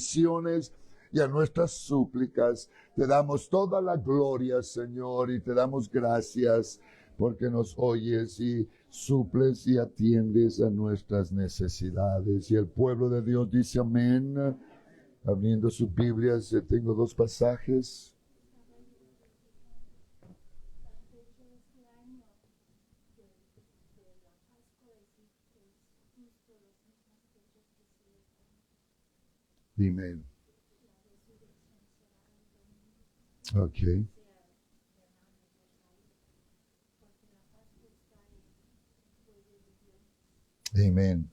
peticiones y a nuestras súplicas. Te damos toda la gloria, Señor, y te damos gracias porque nos oyes y suples y atiendes a nuestras necesidades. Y el pueblo de Dios dice amén. Abriendo sus Biblias, tengo dos pasajes. Dime. Ok. Amén.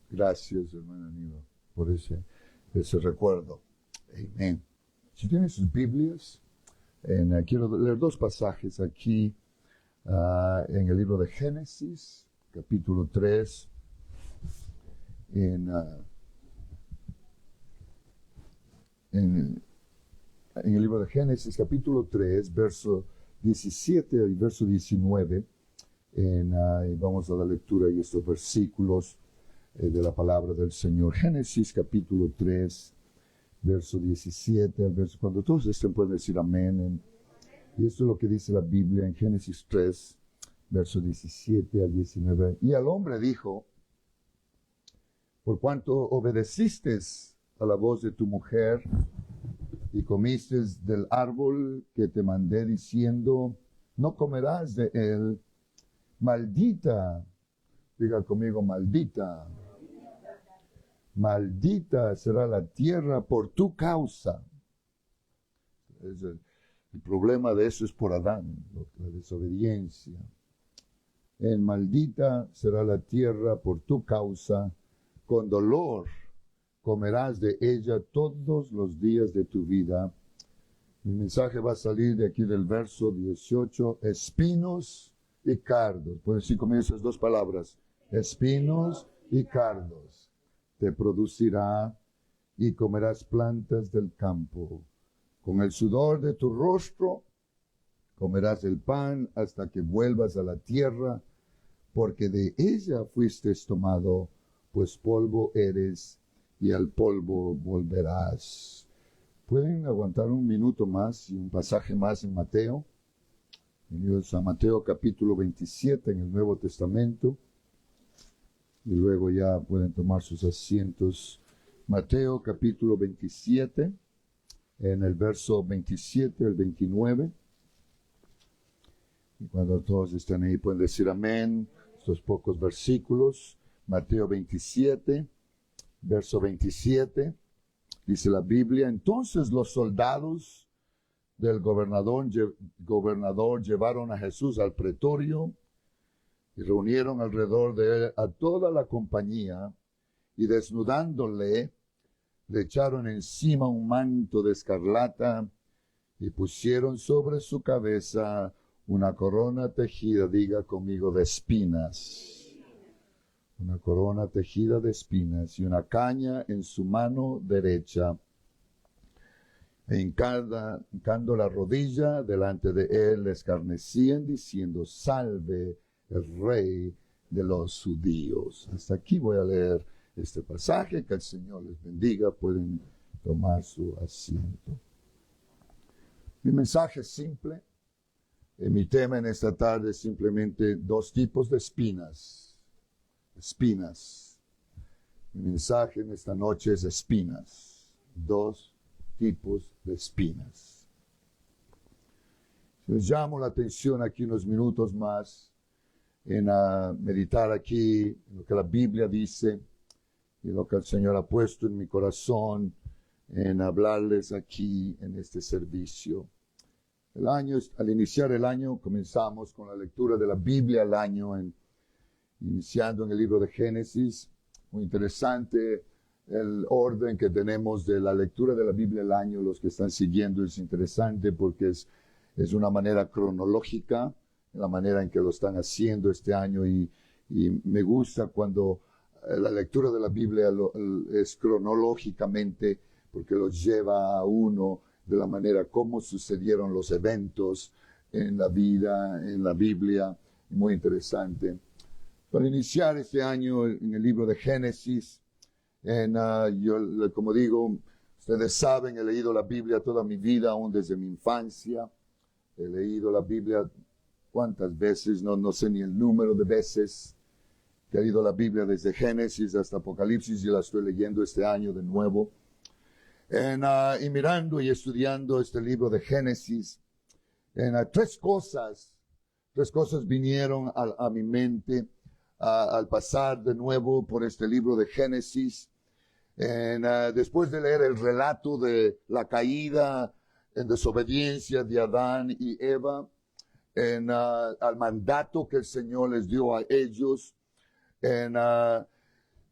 Gracias, hermano Aníbal, por ese recuerdo. Amén. Si tienen sus Biblias, quiero leer dos pasajes aquí en el libro de Génesis, capítulo 3, en el libro de Génesis, capítulo 3, verso 17 y verso 19. Vamos a la lectura de estos versículos de la palabra del Señor. Génesis, capítulo 3, verso 17 al verso... Cuando todos estén pueden decir amén. Y esto es lo que dice la Biblia en Génesis 3, verso 17 al 19. Y al hombre dijo: por cuanto obedeciste a la voz de tu mujer y comiste del árbol que te mandé diciendo, no comerás de él, maldita, diga conmigo, maldita, maldita será la tierra por tu causa. El problema de eso es por Adán, la desobediencia. Maldita será la tierra por tu causa, con dolor comerás de ella todos los días de tu vida. Mi mensaje va a salir de aquí del verso 18, espinos y cardos. Puedes decir conmigo esas dos palabras, espinos y cardos. Te producirá y comerás plantas del campo. Con el sudor de tu rostro comerás el pan hasta que vuelvas a la tierra, porque de ella fuiste tomado, pues polvo eres y al polvo volverás. ¿Pueden aguantar un minuto más y un pasaje más en Mateo? Bienvenidos a Mateo capítulo 27 en el Nuevo Testamento. Y luego ya pueden tomar sus asientos. Mateo capítulo 27, en el verso 27 al 29. Y cuando todos estén ahí pueden decir amén. Estos pocos versículos. Mateo 27, verso 27. Dice la Biblia: entonces los soldados del gobernador llevaron a Jesús al pretorio y reunieron alrededor de él a toda la compañía, y desnudándole, le echaron encima un manto de escarlata y pusieron sobre su cabeza una corona tejida, diga conmigo, de espinas. Una corona tejida de espinas y una caña en su mano derecha. Hincando la rodilla delante de él, le escarnecían diciendo: salve el rey de los judíos. Hasta aquí voy a leer este pasaje. Que el Señor les bendiga. Pueden tomar su asiento. Mi mensaje es simple. Mi tema en esta tarde es simplemente dos tipos de espinas. Espinas. Mi mensaje en esta noche es espinas. Dos tipos de espinas. Les llamo la atención aquí unos minutos más en meditar aquí en lo que la Biblia dice y lo que el Señor ha puesto en mi corazón en hablarles aquí en este servicio. Al iniciar el año comenzamos con la lectura de la Biblia al año, iniciando en el libro de Génesis. Muy interesante el orden que tenemos de la lectura de la Biblia al año. Los que están siguiendo es interesante porque es una manera cronológica, la manera en que lo están haciendo este año, y me gusta cuando la lectura de la Biblia es cronológicamente, porque los lleva a uno de la manera como sucedieron los eventos en la vida, en la Biblia. Muy interesante. Para iniciar este año en el libro de Génesis, yo, como digo, Ustedes saben, he leído la Biblia toda mi vida, aún desde mi infancia. He leído la Biblia cuántas veces, no sé ni el número de veces. He leído la Biblia desde Génesis hasta Apocalipsis y la estoy leyendo este año de nuevo. Y mirando y estudiando este libro de Génesis, tres cosas vinieron a mi mente al pasar de nuevo por este libro de Génesis. Después de leer el relato de la caída en desobediencia de Adán y Eva, al mandato que el Señor les dio a ellos,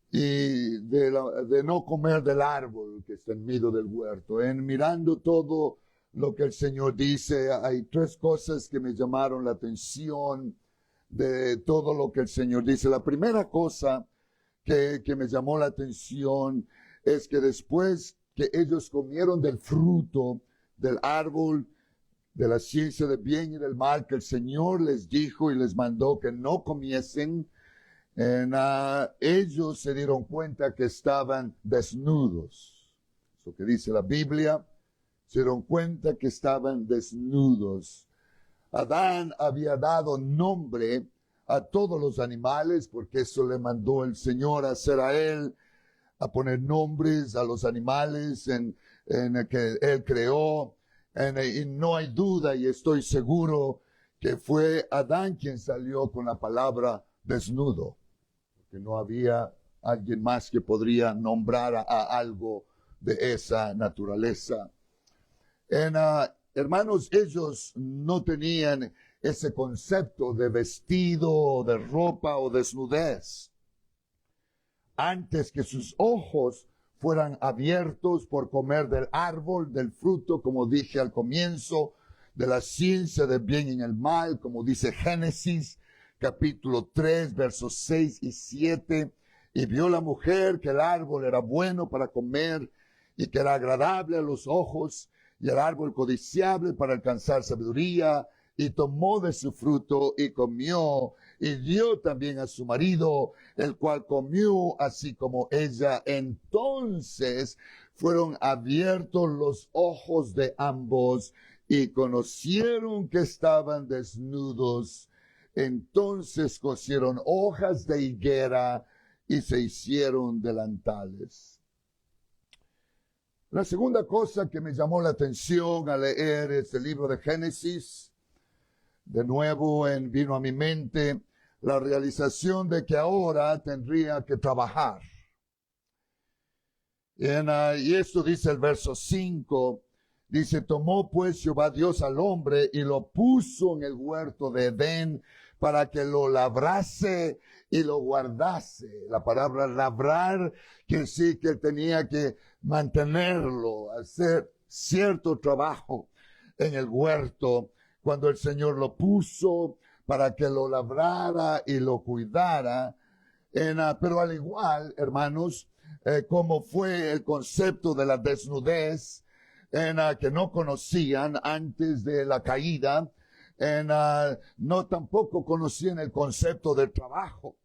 y de no comer del árbol que está en medio del huerto. Mirando todo lo que el Señor dice, hay tres cosas que me llamaron la atención de todo lo que el Señor dice. La primera cosa que me llamó la atención es que después que ellos comieron del fruto del árbol de la ciencia del bien y del mal que el Señor les dijo y les mandó que no comiesen, ellos se dieron cuenta que estaban desnudos. Eso que dice la Biblia, se dieron cuenta que estaban desnudos. Adán había dado nombre a todos los animales, porque eso le mandó el Señor a hacer a él, a poner nombres a los animales en el que él creó. Y no hay duda, y estoy seguro, que fue Adán quien salió con la palabra desnudo, porque no había alguien más que podría nombrar a algo de esa naturaleza. Hermanos, ellos no tenían ese concepto de vestido, o de ropa o desnudez. Antes que sus ojos fueran abiertos por comer del árbol, del fruto, como dije al comienzo, de la ciencia del bien y el mal, como dice Génesis, capítulo 3, versos 6 y 7, y vio la mujer que el árbol era bueno para comer y que era agradable a los ojos, y el árbol codiciable para alcanzar sabiduría, y tomó de su fruto y comió, y dio también a su marido, el cual comió así como ella. Entonces fueron abiertos los ojos de ambos, y conocieron que estaban desnudos. Entonces cosieron hojas de higuera y se hicieron delantales. La segunda cosa que me llamó la atención al leer este libro de Génesis, de nuevo vino a mi mente la realización de que ahora tendría que trabajar. Y esto dice el verso 5, dice, tomó pues Jehová Dios al hombre y lo puso en el huerto de Edén para que lo labrase y lo guardase. La palabra labrar quiere decir que él tenía que mantenerlo, hacer cierto trabajo en el huerto, cuando el Señor lo puso para que lo labrara y lo cuidara. Pero al igual, hermanos, como fue el concepto de la desnudez, que no conocían antes de la caída, no tampoco conocían el concepto del trabajo.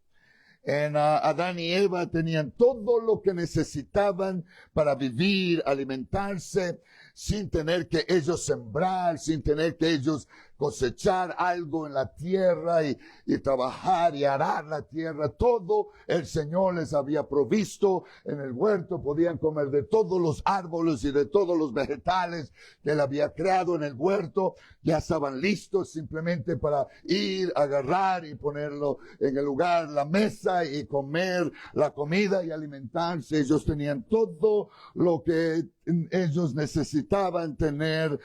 Adán y Eva tenían todo lo que necesitaban para vivir, alimentarse, sin tener que ellos sembrar, sin tener que ellos cosechar algo en la tierra y trabajar y arar la tierra. Todo el Señor les había provisto en el huerto. Podían comer de todos los árboles y de todos los vegetales que Él había creado en el huerto. Ya estaban listos simplemente para ir, agarrar y ponerlo en el lugar, la mesa, y comer la comida y alimentarse. Ellos tenían todo lo que ellos necesitaban tener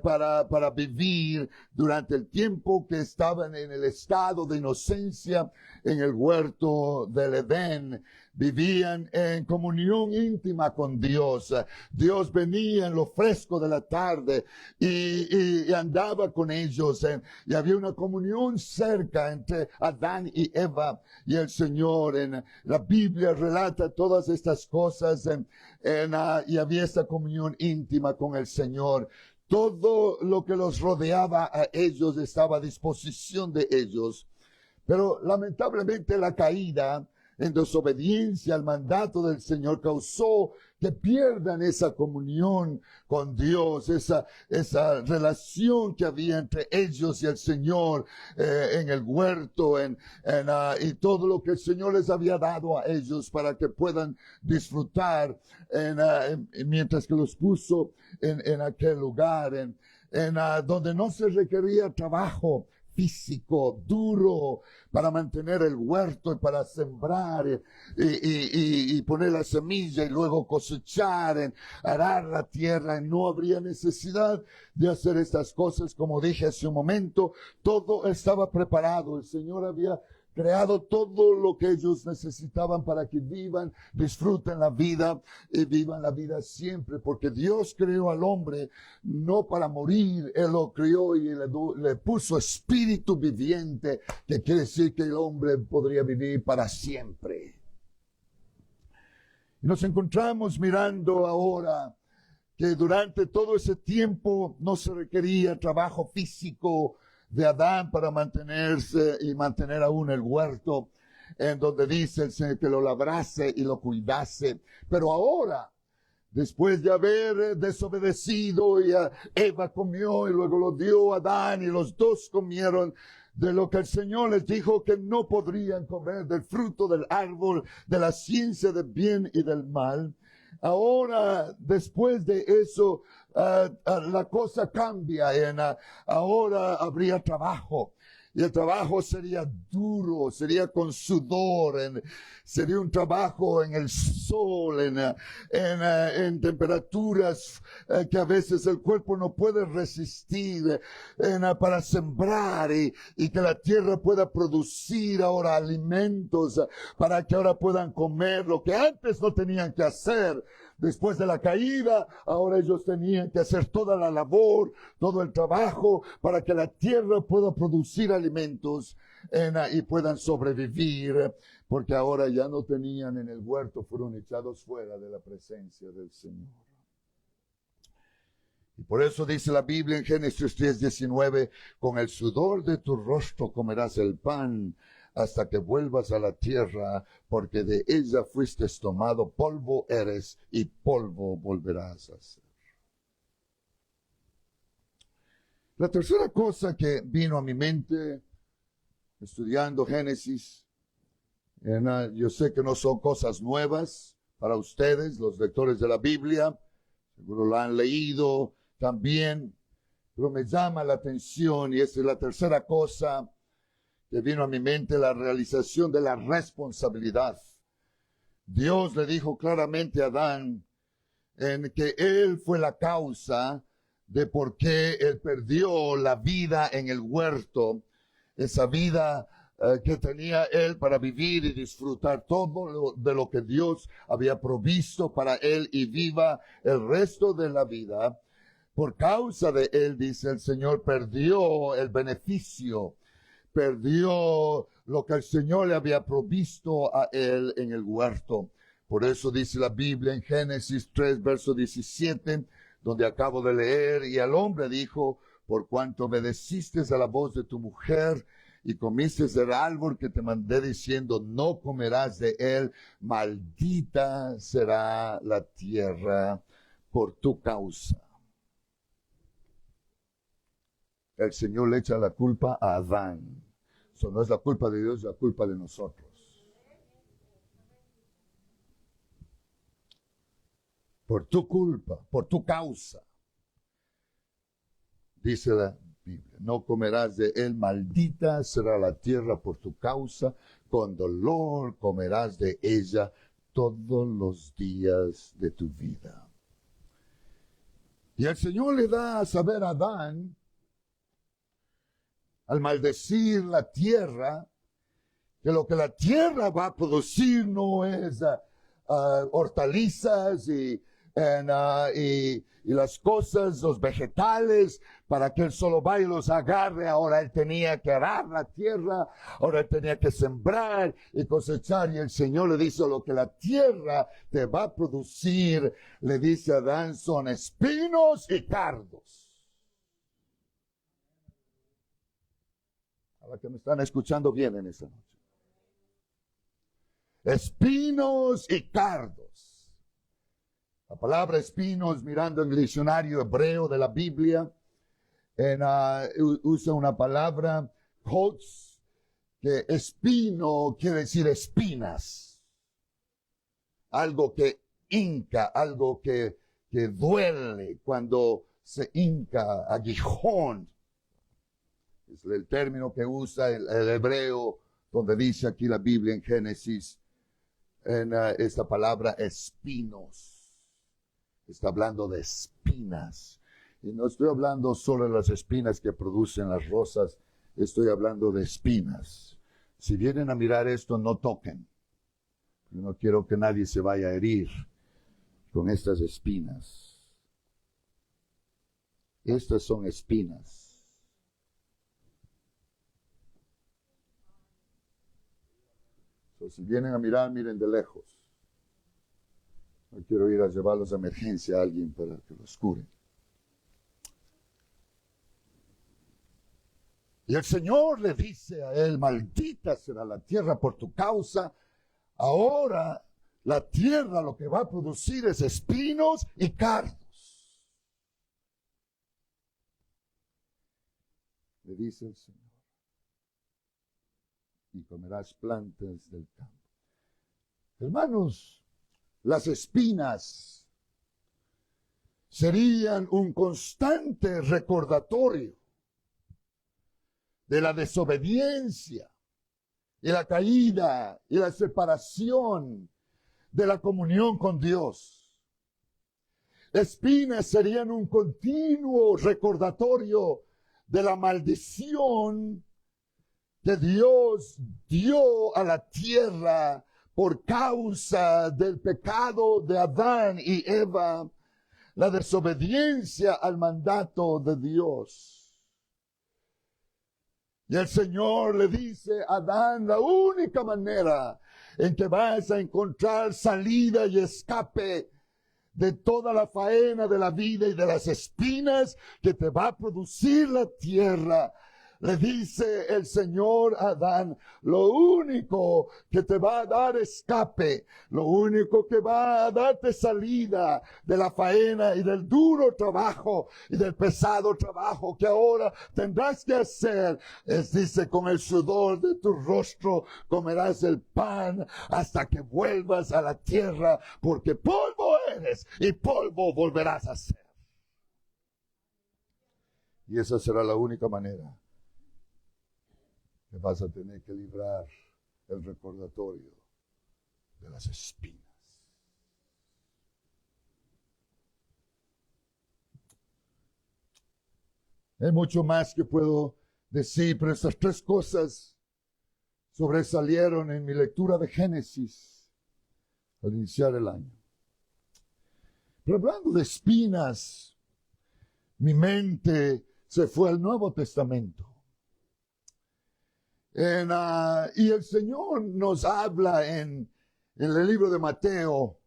para vivir durante el tiempo que estaban en el estado de inocencia en el huerto del Edén. Vivían en comunión íntima con Dios. Dios venía en lo fresco de la tarde y andaba con ellos. Y había una comunión cerca entre Adán y Eva y el Señor. La Biblia relata todas estas cosas y había esta comunión íntima con el Señor. Todo lo que los rodeaba a ellos estaba a disposición de ellos. Pero lamentablemente la caída en desobediencia al mandato del Señor, causó que pierdan esa comunión con Dios, esa relación que había entre ellos y el Señor en el huerto, y todo lo que el Señor les había dado a ellos para que puedan disfrutar mientras que los puso en aquel lugar, donde no se requería trabajo físico, duro, para mantener el huerto y para sembrar y poner la semilla y luego cosechar, arar la tierra. No habría necesidad de hacer estas cosas. Como dije hace un momento, todo estaba preparado. El Señor había creado todo lo que ellos necesitaban para que vivan, disfruten la vida y vivan la vida siempre, porque Dios creó al hombre no para morir. Él lo creó y le puso espíritu viviente, que quiere decir que el hombre podría vivir para siempre. Y nos encontramos mirando ahora que durante todo ese tiempo no se requería trabajo físico de Adán para mantenerse y mantener aún el huerto, en donde dice el Señor que lo labrase y lo cuidase. Pero ahora, después de haber desobedecido, y Eva comió y luego lo dio a Adán y los dos comieron de lo que el Señor les dijo que no podrían comer, del fruto del árbol de la ciencia del bien y del mal. Ahora, después de eso, la cosa cambia. Ahora habría trabajo. Y el trabajo sería duro, sería con sudor, sería un trabajo en el sol, en temperaturas que a veces el cuerpo no puede resistir, para sembrar y que la tierra pueda producir ahora alimentos para que ahora puedan comer lo que antes no tenían que hacer. Después de la caída, ahora ellos tenían que hacer toda la labor, todo el trabajo para que la tierra pueda producir alimentos y puedan sobrevivir, porque ahora ya no tenían en el huerto, fueron echados fuera de la presencia del Señor. Y por eso dice la Biblia en Génesis 3:19, con el sudor de tu rostro comerás el pan hasta que vuelvas a la tierra, porque de ella fuiste tomado, polvo eres y polvo volverás a ser. La tercera cosa que vino a mi mente, estudiando Génesis, yo sé que no son cosas nuevas para ustedes, los lectores de la Biblia, seguro lo han leído también, pero me llama la atención, y esa es la tercera cosa que vino a mi mente, la realización de la responsabilidad. Dios le dijo claramente a Adán en que él fue la causa de por qué él perdió la vida en el huerto, esa vida que tenía él para vivir y disfrutar todo de lo que Dios había provisto para él y viva el resto de la vida. Por causa de él, dice el Señor, perdió el beneficio, perdió lo que el Señor le había provisto a él en el huerto. Por eso dice la Biblia en Génesis 3, verso 17, donde acabo de leer, y al hombre dijo, por cuanto obedeciste a la voz de tu mujer y comiste del árbol que te mandé diciendo, no comerás de él, maldita será la tierra por tu causa. El Señor le echa la culpa a Adán. Eso no es la culpa de Dios, es la culpa de nosotros. Por tu culpa, por tu causa. Dice la Biblia, no comerás de él, maldita será la tierra por tu causa, con dolor comerás de ella todos los días de tu vida. Y el Señor le da a saber a Adán, al maldecir la tierra, que lo que la tierra va a producir no es hortalizas y las cosas, los vegetales, para que él solo vaya y los agarre. Ahora él tenía que arar la tierra, ahora él tenía que sembrar y cosechar. Y el Señor le dice, lo que la tierra te va a producir, le dice a Adán, son espinos y cardos. A la que me están escuchando bien en esta noche. espinos y cardos. La palabra espinos, mirando en el diccionario hebreo de la Biblia, usa una palabra, kots, que espino quiere decir espinas. Algo que hinca, algo que duele cuando se hinca, aguijón. Es el término que usa el hebreo, donde dice aquí la Biblia en Génesis, en esta palabra espinos. Está hablando de espinas. Y no estoy hablando solo de las espinas que producen las rosas, estoy hablando de espinas. Si vienen a mirar esto, no toquen. Yo no quiero que nadie se vaya a herir con estas espinas. Estas son espinas. Si vienen a mirar, miren de lejos. No quiero ir a llevarlos a emergencia a alguien para que los cure. Y el Señor le dice a él, maldita será la tierra por tu causa. Ahora la tierra lo que va a producir es espinos y cardos. Le dice el Señor. Y comerás plantas del campo. Hermanos, las espinas serían un constante recordatorio de la desobediencia y la caída y la separación de la comunión con Dios. Espinas serían un continuo recordatorio de la maldición que Dios dio a la tierra por causa del pecado de Adán y Eva, la desobediencia al mandato de Dios. Y el Señor le dice a Adán, la única manera en que vas a encontrar salida y escape de toda la faena de la vida y de las espinas que te va a producir la tierra, le dice el Señor a Adán, lo único que te va a dar escape, lo único que va a darte salida de la faena y del duro trabajo y del pesado trabajo que ahora tendrás que hacer, es, dice, con el sudor de tu rostro comerás el pan hasta que vuelvas a la tierra, porque polvo eres y polvo volverás a ser. Y esa será la única manera que vas a tener que librar el recordatorio de las espinas. Hay mucho más que puedo decir, pero estas tres cosas sobresalieron en mi lectura de Génesis al iniciar el año. Pero hablando de espinas, mi mente se fue al Nuevo Testamento. Y el Señor nos habla en el libro de Mateo,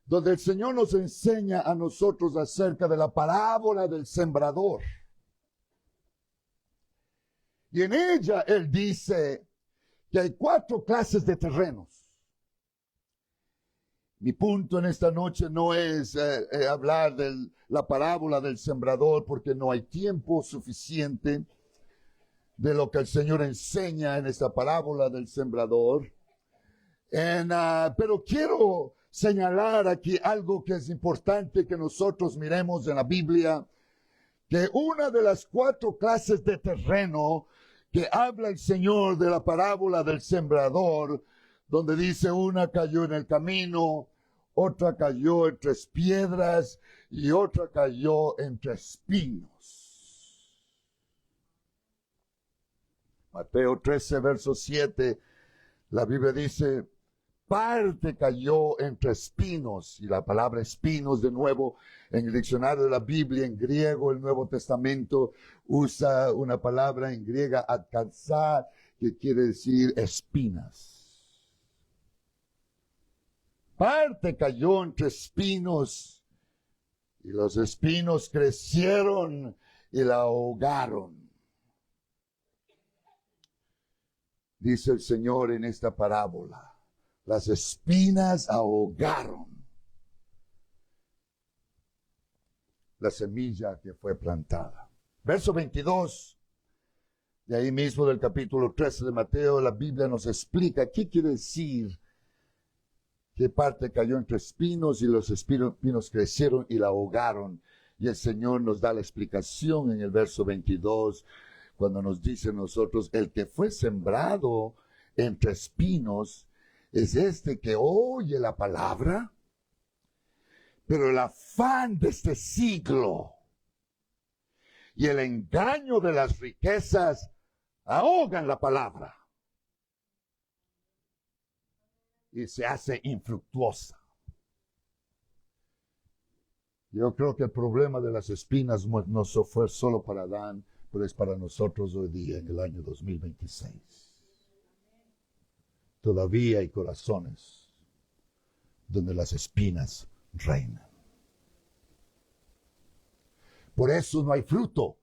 donde el Señor nos enseña a nosotros acerca de la parábola del sembrador. Y en ella Él dice que hay 4 clases de terrenos. Mi punto en esta noche no es hablar de la parábola del sembrador, porque no hay tiempo suficiente de lo que el Señor enseña en esta parábola del sembrador. Pero quiero señalar aquí algo que es importante que nosotros miremos en la Biblia, que una de las 4 clases de terreno que habla el Señor de la parábola del sembrador, donde dice una cayó en el camino, otra cayó entre piedras y otra cayó entre espinos. Mateo 13, verso 7, la Biblia dice, parte cayó entre espinos, y la palabra espinos, de nuevo, en el diccionario de la Biblia, en griego, el Nuevo Testamento, usa una palabra en griega, alcanzar, que quiere decir espinas. Parte cayó entre espinos, y los espinos crecieron y la ahogaron. Dice el Señor en esta parábola, Las espinas ahogaron la semilla que fue plantada. Verso 22, de ahí mismo del capítulo 13 de Mateo, la Biblia nos explica qué quiere decir qué parte cayó entre espinos y los espinos crecieron y la ahogaron. Y el Señor nos da la explicación en el verso 22, cuando nos dice a nosotros, el que fue sembrado entre espinos es este que oye la palabra, pero el afán de este siglo y el engaño de las riquezas ahogan la palabra y se hace infructuosa. Yo creo que el problema de las espinas no fue solo para Adán, pero es para nosotros hoy día, en el año 2026. Todavía hay corazones donde las espinas reinan. Por eso no hay fruto.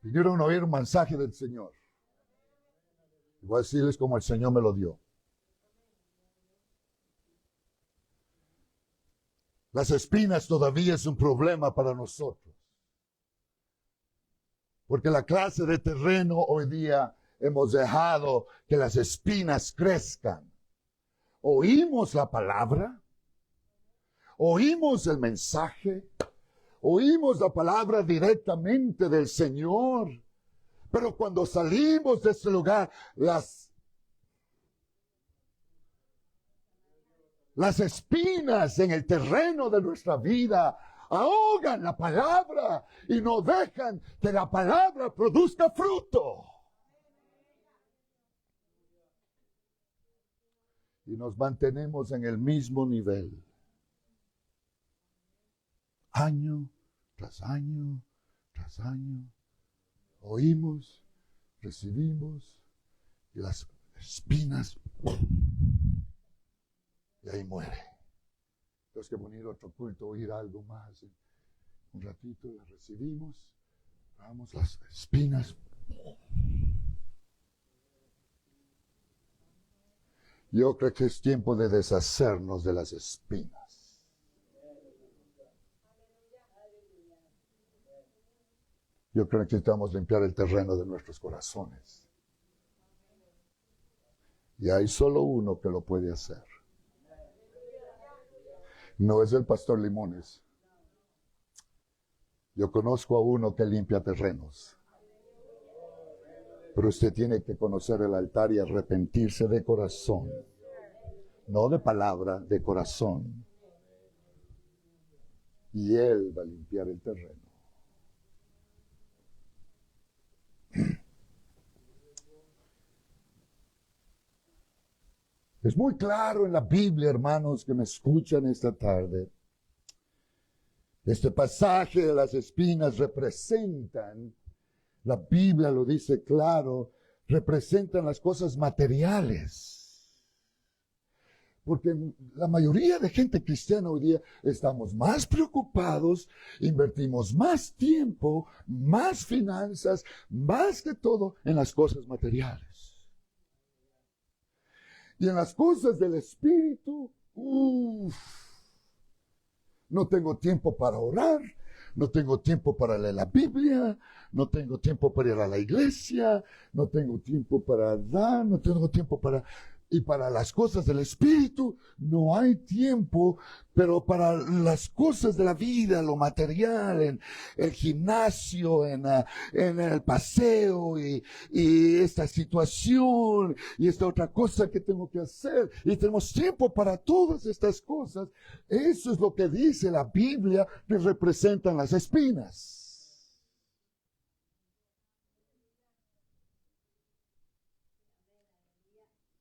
Vinieron a oír un mensaje del Señor. Y voy a decirles como el Señor me lo dio. Las espinas todavía es un problema para nosotros. Porque la clase de terreno hoy día hemos dejado que las espinas crezcan. Oímos la palabra, oímos el mensaje, oímos la palabra directamente del Señor, pero cuando salimos de ese lugar, las espinas en el terreno de nuestra vida ahogan la palabra y no dejan que la palabra produzca fruto. Y nos mantenemos en el mismo nivel. Año tras año, tras año. Oímos, recibimos, y las espinas, y ahí muere. Tenemos que venir a otro culto, oír algo más. Un ratito la recibimos, vamos, las espinas. Yo creo que es tiempo de deshacernos de las espinas. Yo creo que necesitamos limpiar el terreno de nuestros corazones. Y hay solo uno que lo puede hacer. No es el pastor Limones. Yo conozco a uno que limpia terrenos. Pero usted tiene que conocer el altar y arrepentirse de corazón. No de palabra, de corazón. Y Él va a limpiar el terreno. Es muy claro en la Biblia, hermanos, que me escuchan esta tarde. Este pasaje de las espinas representan, la Biblia lo dice claro, representan las cosas materiales. Porque la mayoría de gente cristiana hoy día estamos más preocupados, invertimos más tiempo, más finanzas, más que todo en las cosas materiales. Y en las cosas del Espíritu, no tengo tiempo para orar, no tengo tiempo para leer la Biblia, no tengo tiempo para ir a la iglesia, no tengo tiempo para dar, no tengo tiempo para... Y para las cosas del Espíritu no hay tiempo, pero para las cosas de la vida, lo material, en el gimnasio, en el paseo y esta situación y esta otra cosa que tengo que hacer. Y tenemos tiempo para todas estas cosas. Eso es lo que dice la Biblia que representan las espinas.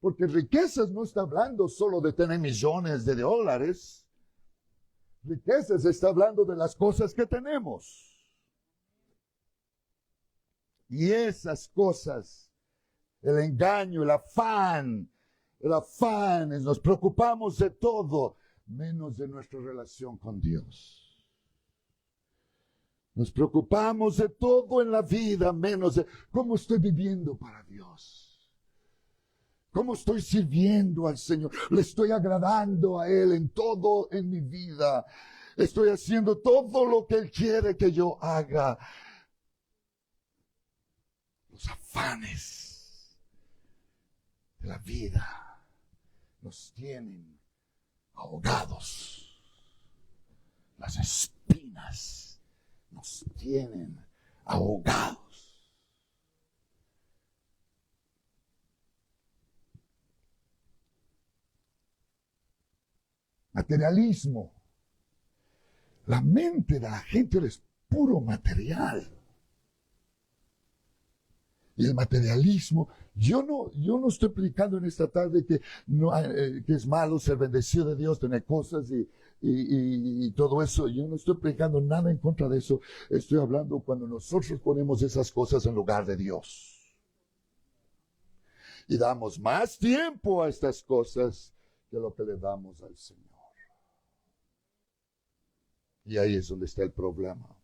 Porque riquezas no está hablando solo de tener millones de dólares. Riquezas está hablando de las cosas que tenemos. Y esas cosas, el engaño, el afán, nos preocupamos de todo, menos de nuestra relación con Dios. Nos preocupamos de todo en la vida, menos de cómo estoy viviendo para Dios. ¿Cómo estoy sirviendo al Señor? ¿Le estoy agradando a Él en todo en mi vida? ¿Estoy haciendo todo lo que Él quiere que yo haga? Los afanes de la vida nos tienen ahogados. Las espinas nos tienen ahogados. Materialismo. La mente de la gente es puro material. Y el materialismo, yo no estoy predicando en esta tarde que es malo ser bendecido de Dios, tener cosas y todo eso. Yo no estoy predicando nada en contra de eso. Estoy hablando cuando nosotros ponemos esas cosas en lugar de Dios. Y damos más tiempo a estas cosas que lo que le damos al Señor. Y ahí es donde está el problema.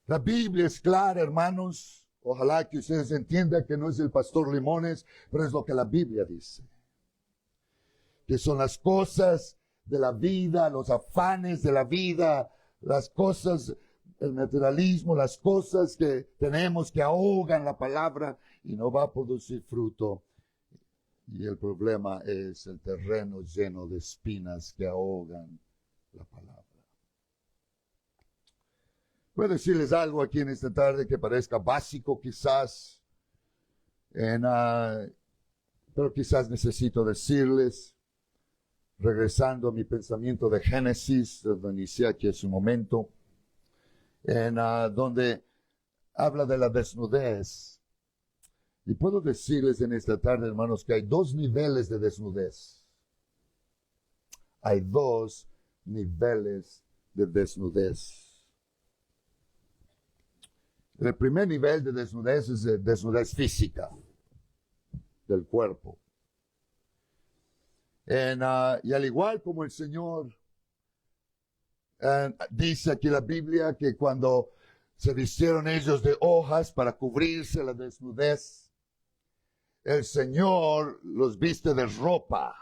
La Biblia es clara, hermanos. Ojalá que ustedes entiendan que no es el pastor Limones, pero es lo que la Biblia dice. Que son las cosas de la vida, los afanes de la vida, las cosas, el materialismo, las cosas que tenemos que ahogan la palabra y no va a producir fruto. Y el problema es el terreno lleno de espinas que ahogan la palabra. Voy a decirles algo aquí en esta tarde que parezca básico quizás, pero quizás necesito decirles, regresando a mi pensamiento de Génesis, donde inicié aquí hace un momento, donde habla de la desnudez. Y puedo decirles en esta tarde, hermanos, que hay dos niveles de desnudez. Hay dos niveles de desnudez. El primer nivel de desnudez es de desnudez física del cuerpo. Y al igual como el Señor dice aquí la Biblia que cuando se vistieron ellos de hojas para cubrirse la desnudez, el Señor los viste de ropa,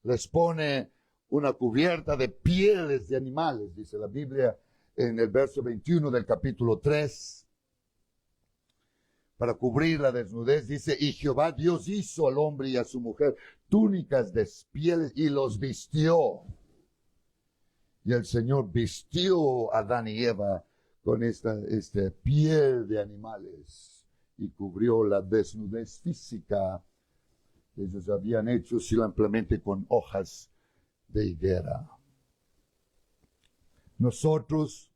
les pone una cubierta de pieles de animales, dice la Biblia en el verso 21 del capítulo 3, para cubrir la desnudez, dice, y Jehová Dios hizo al hombre y a su mujer túnicas de pieles y los vistió. Y el Señor vistió a Adán y Eva con esta piel de animales y cubrió la desnudez física que ellos habían hecho simplemente con hojas de higuera. Nosotros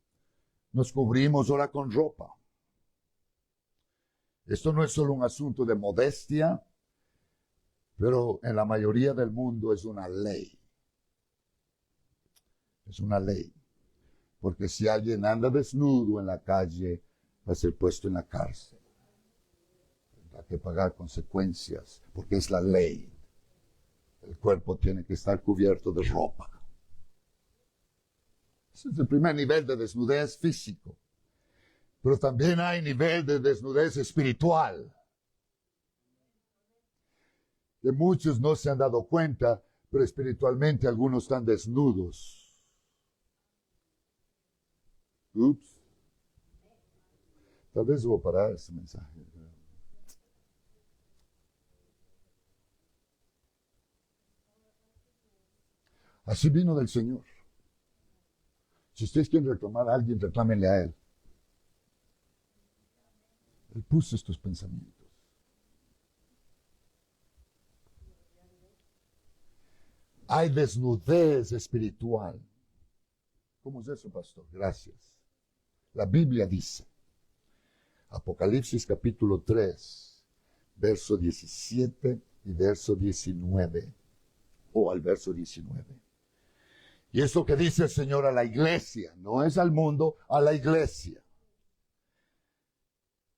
nos cubrimos ahora con ropa. Esto no es solo un asunto de modestia, pero en la mayoría del mundo es una ley. Es una ley. Porque si alguien anda desnudo en la calle, va a ser puesto en la cárcel. Tendrá que pagar consecuencias, porque es la ley. El cuerpo tiene que estar cubierto de ropa. Ese es el primer nivel de desnudez físico. Pero también hay nivel de desnudez espiritual. Que muchos no se han dado cuenta, pero espiritualmente algunos están desnudos. Ups. Tal vez voy a parar ese mensaje. Así vino del Señor. Si ustedes quieren reclamar a alguien, reclámenle a Él. Él puso estos pensamientos. Hay desnudez espiritual. ¿Cómo es eso, pastor? Gracias. La Biblia dice, Apocalipsis capítulo 3, verso 17 y verso 19, o al verso 19. Y es lo que dice el Señor a la iglesia, no es al mundo, a la iglesia.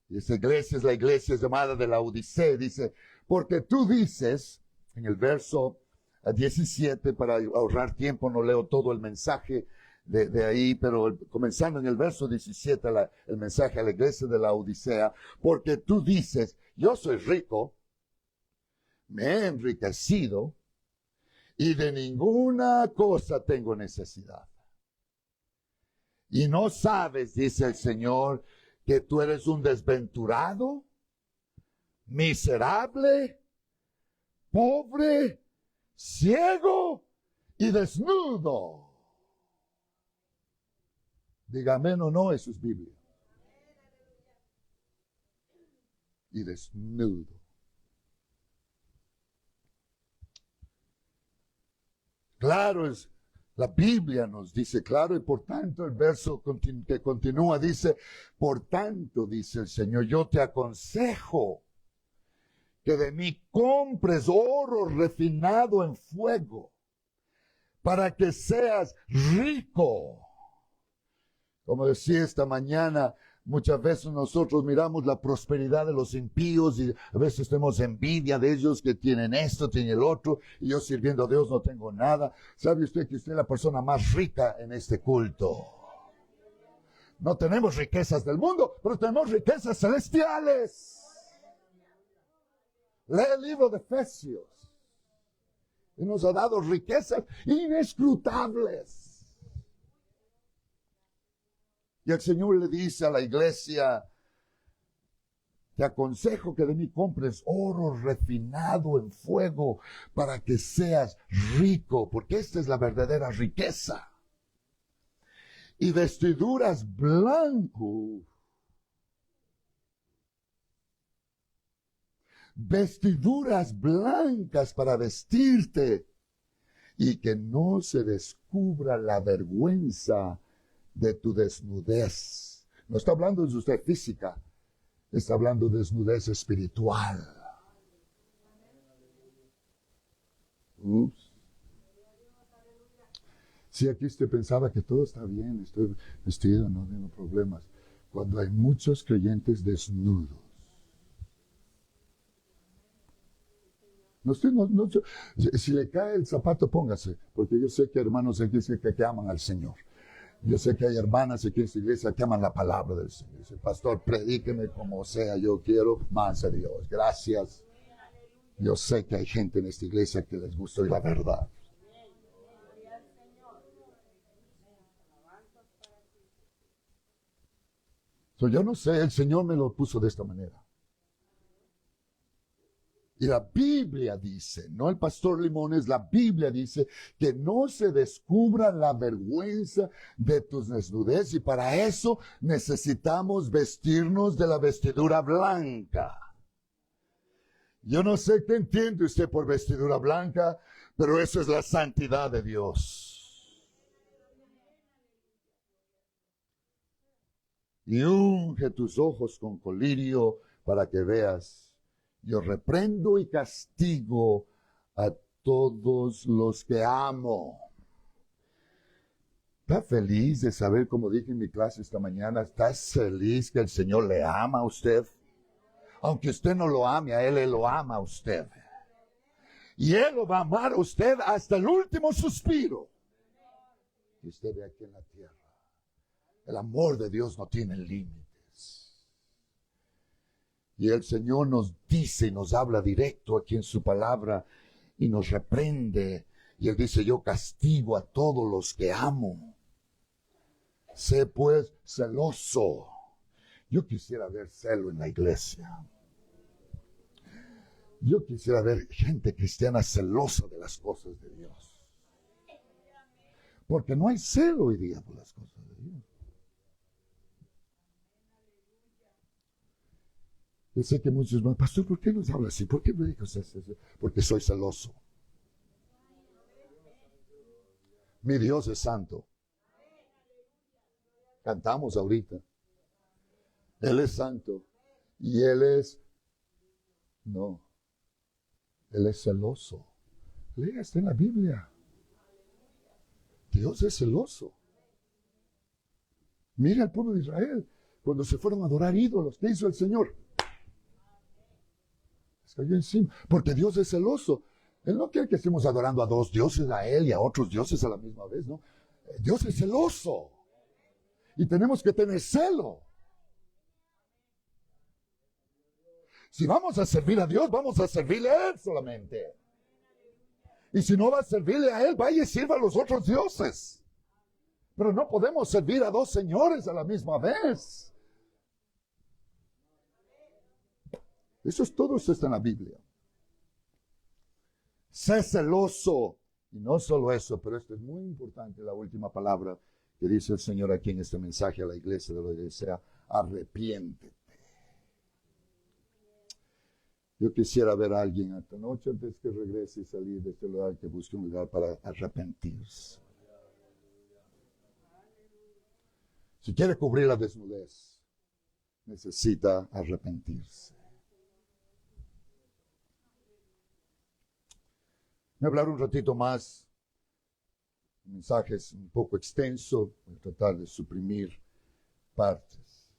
Y esta iglesia es la iglesia llamada de la Odisea. Dice, porque tú dices, en el verso 17, para ahorrar tiempo no leo todo el mensaje, de ahí, pero comenzando en el verso 17, el mensaje a la iglesia de la Odisea, porque tú dices, yo soy rico, me he enriquecido, y de ninguna cosa tengo necesidad. Y no sabes, dice el Señor, que tú eres un desventurado, miserable, pobre, ciego y desnudo. Diga amén o no, eso es Biblia. Y desnudo. Claro, la Biblia nos dice claro, y por tanto el verso que continúa dice, por tanto, dice el Señor, yo te aconsejo que de mí compres oro refinado en fuego, para que seas rico. Como decía esta mañana, muchas veces nosotros miramos la prosperidad de los impíos y a veces tenemos envidia de ellos que tienen esto, tienen el otro, y yo sirviendo a Dios no tengo nada. ¿Sabe usted que usted es la persona más rica en este culto? No tenemos riquezas del mundo, pero tenemos riquezas celestiales. Lee el libro de Efesios. Y nos ha dado riquezas inescrutables. Y el Señor le dice a la iglesia, te aconsejo que de mí compres oro refinado en fuego para que seas rico, porque esta es la verdadera riqueza. Y vestiduras blancas. Vestiduras blancas para vestirte y que no se descubra la vergüenza de tu desnudez. No está hablando de usted física, está hablando de desnudez espiritual. Ups. Si aquí usted pensaba que todo está bien, estoy vestido, no tengo problemas. Cuando hay muchos creyentes desnudos. Si le cae el zapato, póngase, porque yo sé que hay hermanos aquí que aman al Señor. Yo sé que hay hermanas aquí en esta iglesia que aman la palabra del Señor. Dice, pastor, predíqueme como sea, yo quiero más a Dios. Gracias. Yo sé que hay gente en esta iglesia que les gusta oír la verdad. Yo no sé, el Señor me lo puso de esta manera. Y la Biblia dice, no el pastor Limones, la Biblia dice que no se descubra la vergüenza de tus desnudez y para eso necesitamos vestirnos de la vestidura blanca. Yo no sé qué entiende usted por vestidura blanca, pero eso es la santidad de Dios. Y unge tus ojos con colirio para que veas. Yo reprendo y castigo a todos los que amo. ¿Está feliz de saber, como dije en mi clase esta mañana, estás feliz que el Señor le ama a usted? Aunque usted no lo ame a Él lo ama a usted. Y Él lo va a amar a usted hasta el último suspiro que usted ve aquí en la tierra. El amor de Dios no tiene límites. Y el Señor nos dice y nos habla directo aquí en su palabra y nos reprende. Y Él dice, yo castigo a todos los que amo. Sé pues celoso. Yo quisiera ver celo en la iglesia. Yo quisiera ver gente cristiana celosa de las cosas de Dios. Porque no hay celo hoy día por las cosas de Dios. Yo sé que muchos van, pastor, ¿por qué nos habla así? ¿Por qué me dijo eso? Porque soy celoso. Mi Dios es santo. Cantamos ahorita. Él es santo. Y Él es... No. Él es celoso. Lea, está en la Biblia. Dios es celoso. Mira al pueblo de Israel. Cuando se fueron a adorar ídolos, ¿qué hizo el Señor? Cayó encima, porque Dios es celoso. Él no quiere que estemos adorando a dos dioses, a Él y a otros dioses a la misma vez, ¿no? Dios es celoso. Y tenemos que tener celo. Si vamos a servir a Dios, vamos a servirle a Él solamente. Y si no va a servirle a Él, vaya y sirva a los otros dioses. Pero no podemos servir a dos señores a la misma vez. Todo eso está en la Biblia. Sé celoso. Y no solo eso, pero esto es muy importante, la última palabra que dice el Señor aquí en este mensaje a la iglesia de la Odisea: arrepiéntete. Yo quisiera ver a alguien esta noche, antes que regrese y salir de este lugar, que busque un lugar para arrepentirse. Si quiere cubrir la desnudez, necesita arrepentirse. Voy a hablar un ratito más. El mensaje es un poco extenso. Voy a tratar de suprimir partes.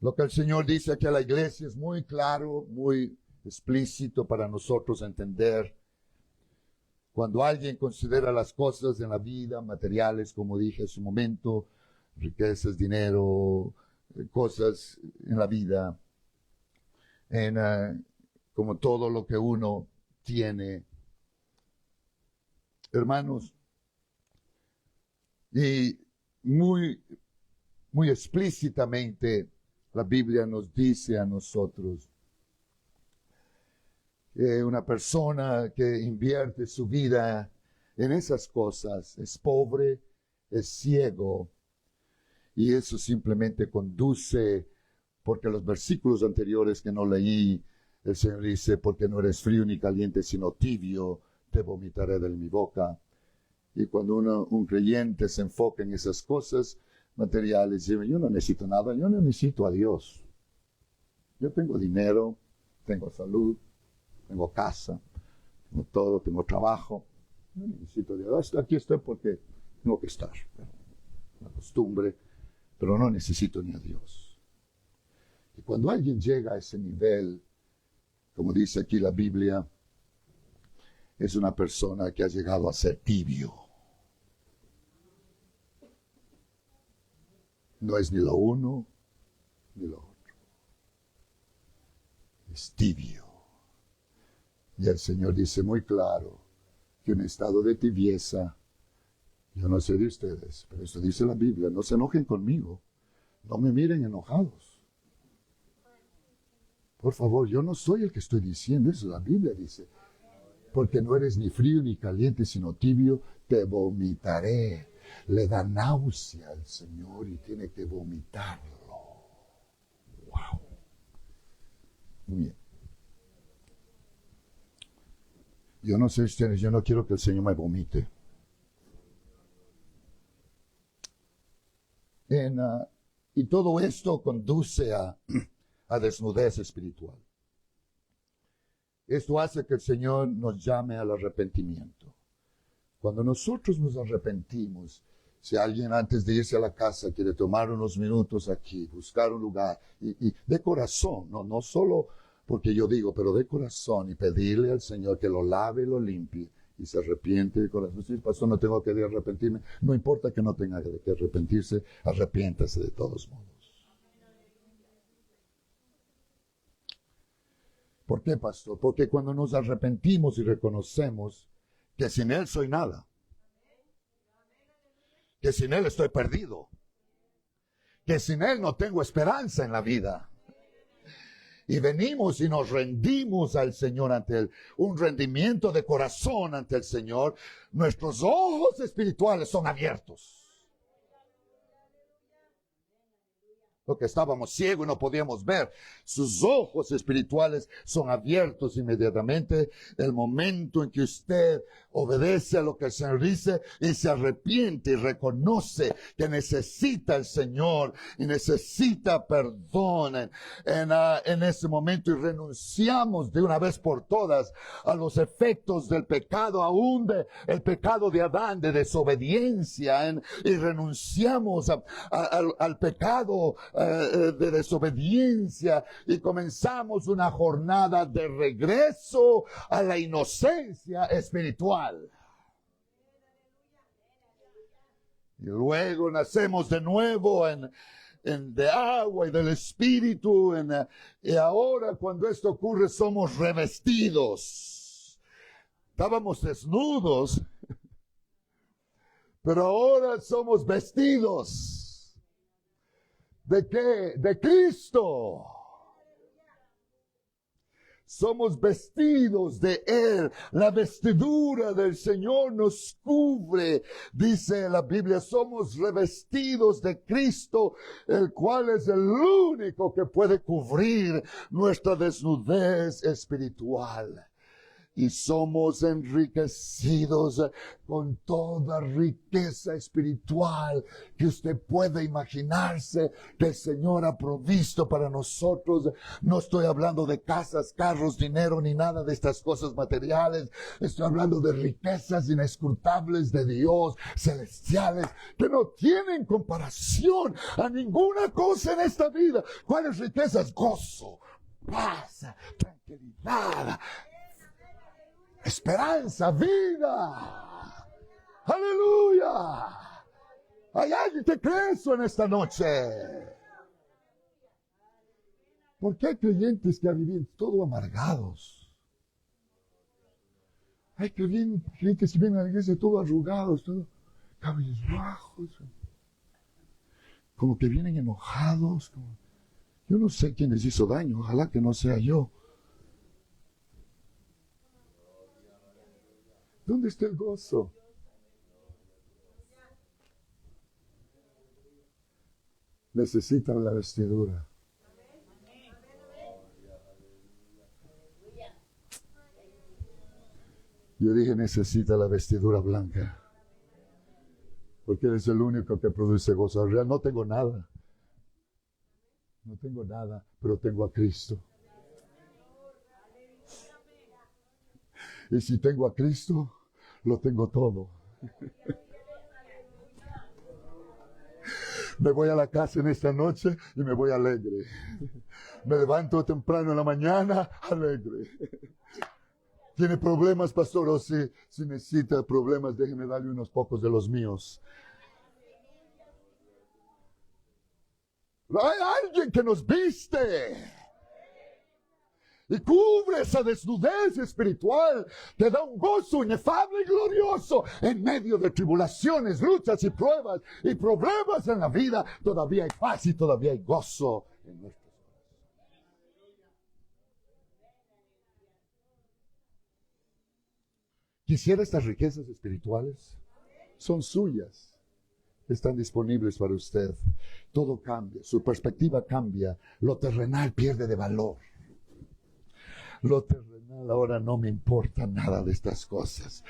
Lo que el Señor dice aquí a la iglesia es muy claro, muy explícito para nosotros entender. Cuando alguien considera las cosas en la vida, materiales, como dije en su momento, riquezas, dinero, cosas en la vida, como todo lo que uno tiene, hermanos, y muy explícitamente la Biblia nos dice a nosotros que una persona que invierte su vida en esas cosas es pobre, es ciego, y eso simplemente conduce, porque los versículos anteriores que no leí, el Señor dice: porque no eres frío ni caliente, sino tibio, te vomitaré de mi boca. Y cuando un creyente se enfoca en esas cosas materiales, dice: yo no necesito nada, yo no necesito a Dios. Yo tengo dinero, tengo salud, tengo casa, tengo todo, tengo trabajo. No necesito a Dios. Aquí estoy porque tengo que estar. La costumbre, pero no necesito ni a Dios. Y cuando alguien llega a ese nivel, como dice aquí la Biblia, es una persona que ha llegado a ser tibio. No es ni lo uno ni lo otro. Es tibio. Y el Señor dice muy claro que un estado de tibieza, yo no sé de ustedes, pero esto dice la Biblia: no se enojen conmigo, no me miren enojados. Por favor, yo no soy el que estoy diciendo eso, la Biblia dice: porque no eres ni frío ni caliente, sino tibio, te vomitaré. Le da náusea al Señor y tiene que vomitarlo. ¡Wow! Muy bien. Yo no sé ustedes, yo no quiero que el Señor me vomite. Y todo esto conduce a desnudez espiritual. Esto hace que el Señor nos llame al arrepentimiento. Cuando nosotros nos arrepentimos, si alguien antes de irse a la casa quiere tomar unos minutos aquí, buscar un lugar, y de corazón, no solo porque yo digo, pero de corazón, y pedirle al Señor que lo lave y lo limpie, y se arrepiente de corazón. Sí, pastor, no tengo que arrepentirme. No importa que no tenga que arrepentirse, arrepiéntase de todos modos. ¿Por qué, pastor? Porque cuando nos arrepentimos y reconocemos que sin Él soy nada, que sin Él estoy perdido, que sin Él no tengo esperanza en la vida, y venimos y nos rendimos al Señor ante Él, un rendimiento de corazón ante el Señor, nuestros ojos espirituales son abiertos. Porque estábamos ciegos y no podíamos ver. Sus ojos espirituales son abiertos inmediatamente. El momento en que usted obedece a lo que el Señor dice y se arrepiente y reconoce que necesita al Señor y necesita perdón en ese momento, y renunciamos de una vez por todas a los efectos del pecado, aún el pecado de Adán, de desobediencia, y renunciamos al pecado de desobediencia, y comenzamos una jornada de regreso a la inocencia espiritual. Y luego nacemos de nuevo de agua y del Espíritu. Y ahora cuando esto ocurre somos revestidos. Estábamos desnudos, pero ahora somos vestidos. ¿De qué? De Cristo. Somos vestidos de Él. La vestidura del Señor nos cubre. Dice la Biblia, somos revestidos de Cristo, el cual es el único que puede cubrir nuestra desnudez espiritual. Y somos enriquecidos con toda riqueza espiritual que usted pueda imaginarse que el Señor ha provisto para nosotros. No estoy hablando de casas, carros, dinero, ni nada de estas cosas materiales. Estoy hablando de riquezas inescrutables de Dios, celestiales, que no tienen comparación a ninguna cosa en esta vida. ¿Cuáles riquezas? Gozo, paz, tranquilidad, esperanza, vida. Aleluya. ¿Hay alguien que cree eso en esta noche? ¿Por qué hay creyentes que viven todo amargados? Hay creyentes que vienen a la iglesia todo arrugados, todo cabizbajos, como que vienen enojados. Yo no sé quién les hizo daño, ojalá que no sea yo. ¿Dónde está el gozo? Necesitan la vestidura. Yo dije, necesita la vestidura blanca. Porque Él es el único que produce gozo. En realidad no tengo nada. No tengo nada, pero tengo a Cristo. Y si tengo a Cristo, lo tengo todo. Me voy a la casa en esta noche y me voy alegre. Me levanto temprano en la mañana alegre. ¿Tiene problemas, pastor? O si necesita problemas, déjeme darle unos pocos de los míos. Hay alguien que nos viste y cubre esa desnudez espiritual, te da un gozo inefable y glorioso en medio de tribulaciones, luchas y pruebas y problemas en la vida. Todavía hay paz y todavía hay gozo en nuestros corazones. ¿Quisiera estas riquezas espirituales? Son suyas. Están disponibles para usted. Todo cambia, su perspectiva cambia, lo terrenal pierde de valor. Lo terrenal ahora no me importa nada de estas cosas.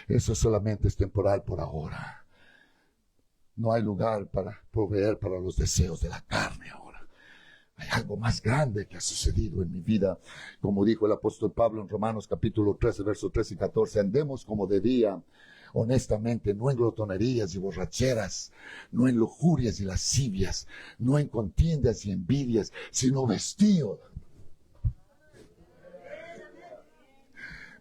Eso solamente es temporal por ahora. No hay lugar para proveer para los deseos de la carne ahora. Hay algo más grande que ha sucedido en mi vida. Como dijo el apóstol Pablo en Romanos capítulo 13, versos 13 y 14, andemos como de día, honestamente, no en glotonerías y borracheras, no en lujurias y lascivias, no en contiendas y envidias, sino vestidos.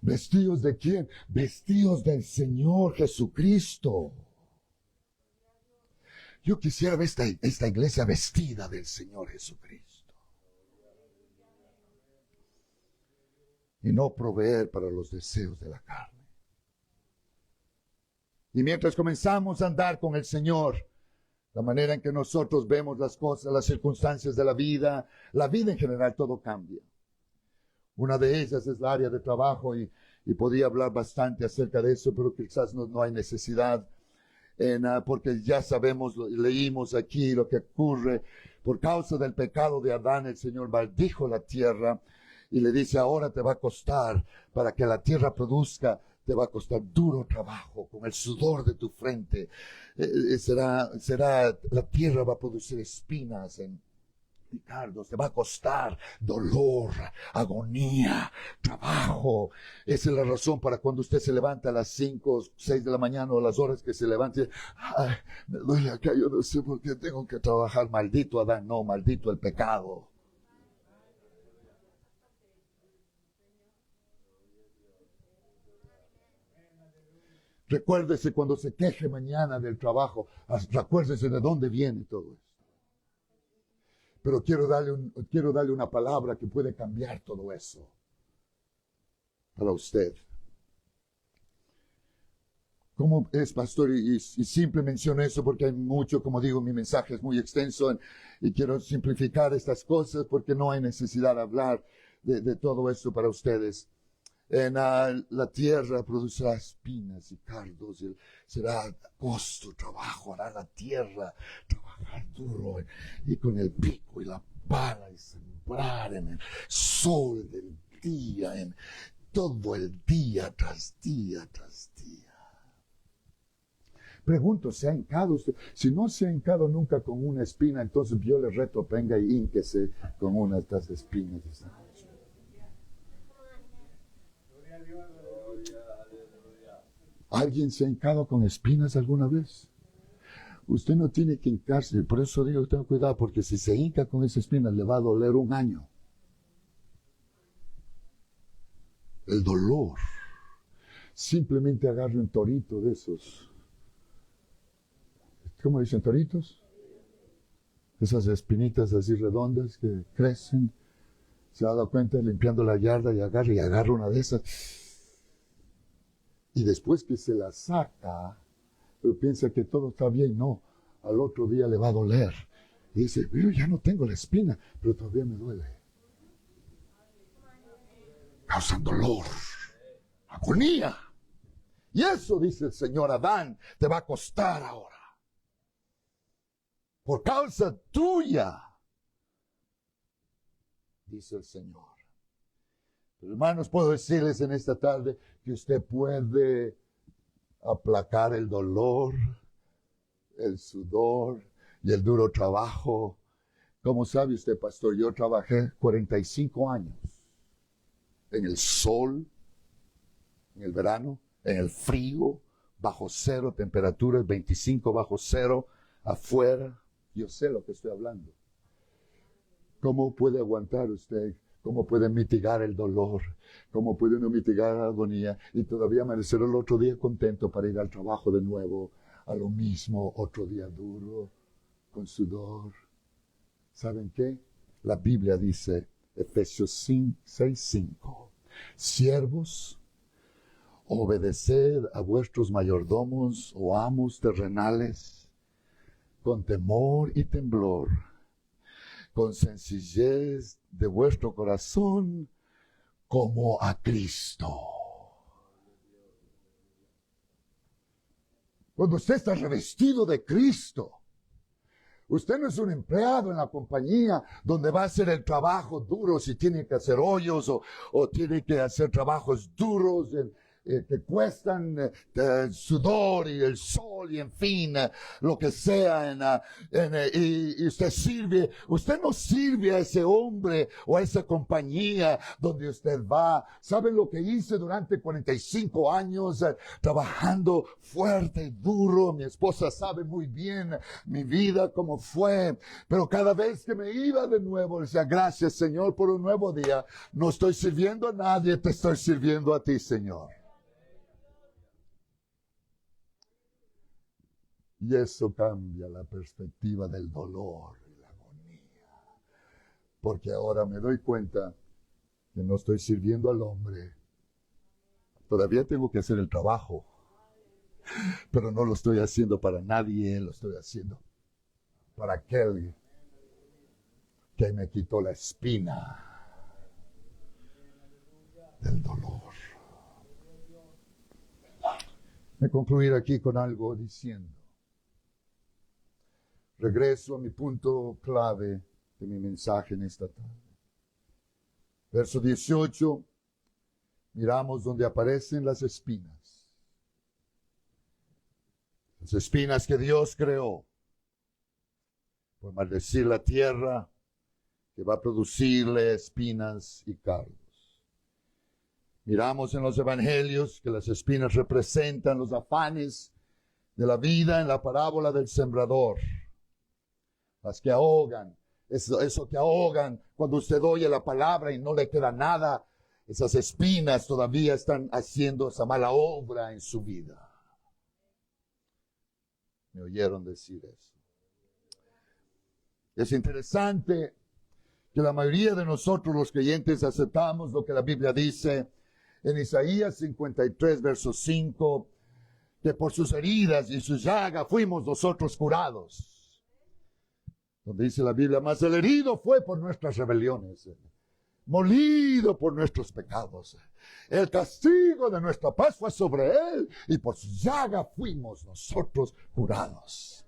¿Vestidos de quién? Vestidos del Señor Jesucristo. Yo quisiera ver esta iglesia vestida del Señor Jesucristo. Y no proveer para los deseos de la carne. Y mientras comenzamos a andar con el Señor, la manera en que nosotros vemos las cosas, las circunstancias de la vida en general, todo cambia. Una de ellas es la área de trabajo y podía hablar bastante acerca de eso, pero quizás no hay necesidad, porque ya sabemos, leímos aquí lo que ocurre. Por causa del pecado de Adán, el Señor maldijo la tierra y le dice, ahora te va a costar, para que la tierra produzca, te va a costar duro trabajo, con el sudor de tu frente. La tierra va a producir espinas y cardos, te va a costar dolor, agonía, trabajo. Esa es la razón para cuando usted se levanta a las 5, 6 de la mañana o a las horas que se levante, ay, me duele acá, yo no sé por qué tengo que trabajar. Maldito Adán, no, maldito el pecado. Recuérdese cuando se queje mañana del trabajo, recuérdese de dónde viene todo esto. Pero quiero darle una palabra que puede cambiar todo eso para usted. ¿Cómo es, pastor? Y simple menciono eso porque hay mucho, como digo, mi mensaje es muy extenso y quiero simplificar estas cosas porque no hay necesidad de hablar de todo esto para ustedes. La tierra producirá espinas y cardos, y será costo, trabajo, hará la tierra, trabajar duro, y con el pico y la pala, y sembrar en el sol del día, en todo el día tras día tras día. Pregunto, ¿se ha hincado usted? Si no se ha hincado nunca con una espina, entonces yo le reto, venga y hínquese con una de estas espinas. ¿Alguien se ha hincado con espinas alguna vez? Usted no tiene que hincarse, por eso digo, tenga cuidado, porque si se hinca con esa espina le va a doler un año. El dolor. Simplemente agarre un torito de esos. ¿Cómo dicen toritos? Esas espinitas así redondas que crecen. Se ha dado cuenta limpiando la yarda y agarra una de esas. Y después que se la saca, piensa que todo está bien. No, al otro día le va a doler. Y dice, yo ya no tengo la espina, pero todavía me duele. Causan dolor, agonía. Y eso, dice el Señor, Adán, te va a costar ahora. Por causa tuya, dice el Señor. Pero hermanos, puedo decirles en esta tarde que usted puede aplacar el dolor, el sudor y el duro trabajo. ¿Cómo sabe usted, pastor? Yo trabajé 45 años en el sol, en el verano, en el frío, bajo cero, temperaturas 25 bajo cero, afuera. Yo sé lo que estoy hablando. ¿Cómo puede aguantar usted? ¿Cómo puede mitigar el dolor? ¿Cómo puede uno mitigar la agonía? Y todavía amanecer el otro día contento para ir al trabajo de nuevo, a lo mismo, otro día duro, con sudor. ¿Saben qué? La Biblia dice, Efesios 6:5, siervos, obedeced a vuestros mayordomos o amos terrenales con temor y temblor, con sencillez de vuestro corazón, como a Cristo. Cuando usted está revestido de Cristo, usted no es un empleado en la compañía donde va a hacer el trabajo duro, si tiene que hacer hoyos o tiene que hacer trabajos duros que cuestan sudor y el sol y en fin, lo que sea, y usted sirve. Usted no sirve a ese hombre o a esa compañía donde usted va. ¿Saben lo que hice durante 45 años trabajando fuerte y duro? Mi esposa sabe muy bien mi vida cómo fue, pero cada vez que me iba de nuevo decía, gracias Señor por un nuevo día. No estoy sirviendo a nadie, te estoy sirviendo a ti, Señor. Y eso cambia la perspectiva del dolor y la agonía. Porque ahora me doy cuenta que no estoy sirviendo al hombre. Todavía tengo que hacer el trabajo. Pero no lo estoy haciendo para nadie, lo estoy haciendo para aquel que me quitó la espina del dolor. Me concluir aquí con algo diciendo. Regreso a mi punto clave de mi mensaje en esta tarde. Verso 18, miramos donde aparecen las espinas. Las espinas que Dios creó. Por maldecir la tierra, que va a producirle espinas y cardos. Miramos en los evangelios que las espinas representan los afanes de la vida en la parábola del sembrador. Las que ahogan, eso que ahogan cuando usted oye la palabra y no le queda nada, esas espinas todavía están haciendo esa mala obra en su vida. Me oyeron decir eso. Es interesante que la mayoría de nosotros los creyentes aceptamos lo que la Biblia dice en Isaías 53, verso 5, que por sus heridas y sus llagas fuimos nosotros curados. Donde dice la Biblia, mas el herido fue por nuestras rebeliones, molido por nuestros pecados. El castigo de nuestra paz fue sobre él y por su llaga fuimos nosotros curados.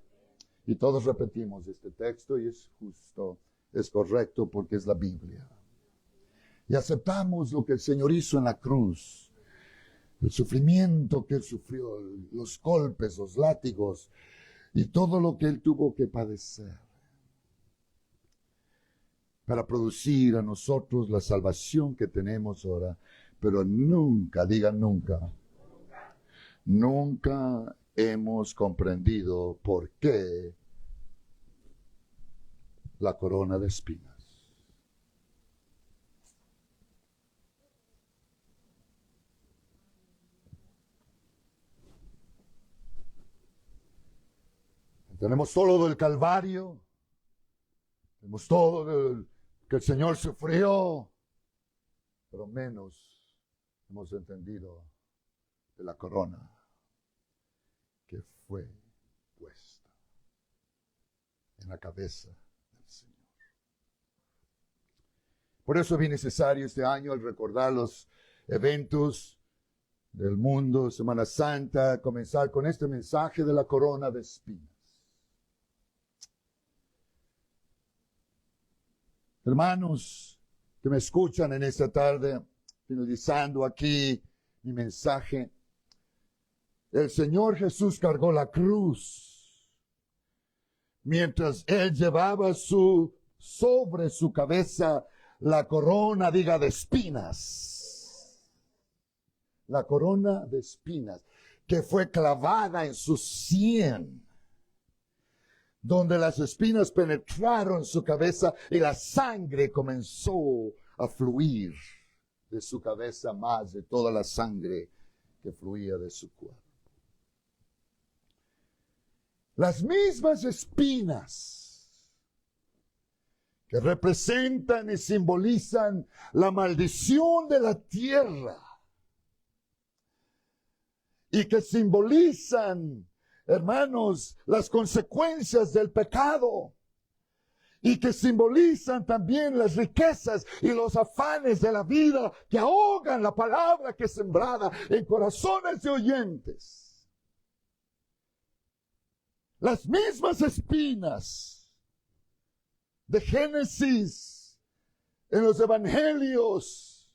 Y todos repetimos este texto y es justo, es correcto porque es la Biblia. Y aceptamos lo que el Señor hizo en la cruz, el sufrimiento que Él sufrió, los golpes, los látigos y todo lo que Él tuvo que padecer para producir a nosotros la salvación que tenemos ahora. Pero nunca, digan nunca, nunca hemos comprendido por qué la corona de espinas. Tenemos todo lo del Calvario, tenemos todo que el Señor sufrió, pero menos hemos entendido de la corona que fue puesta en la cabeza del Señor. Por eso es bien necesario este año al recordar los eventos del mundo, Semana Santa, comenzar con este mensaje de la corona de espinas. Hermanos que me escuchan en esta tarde, finalizando aquí mi mensaje, el Señor Jesús cargó la cruz mientras Él llevaba sobre su cabeza la corona, diga, de espinas. La corona de espinas que fue clavada en su sien, donde las espinas penetraron su cabeza y la sangre comenzó a fluir de su cabeza más de toda la sangre que fluía de su cuerpo. Las mismas espinas que representan y simbolizan la maldición de la tierra y que simbolizan, hermanos, las consecuencias del pecado y que simbolizan también las riquezas y los afanes de la vida que ahogan la palabra que es sembrada en corazones de oyentes. Las mismas espinas de Génesis en los evangelios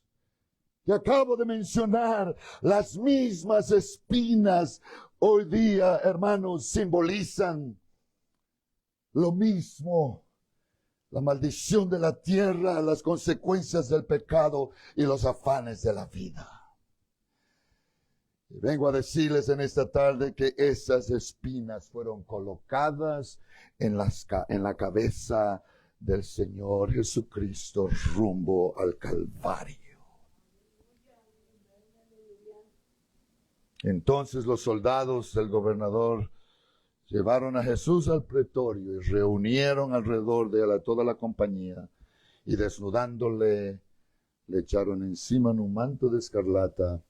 que acabo de mencionar, las mismas espinas hoy día, hermanos, simbolizan lo mismo. La maldición de la tierra, las consecuencias del pecado y los afanes de la vida. Y vengo a decirles en esta tarde que esas espinas fueron colocadas en la cabeza del Señor Jesucristo rumbo al Calvario. Entonces los soldados del gobernador llevaron a Jesús al pretorio y reunieron alrededor de él a toda la compañía y desnudándole le echaron encima un manto de escarlata.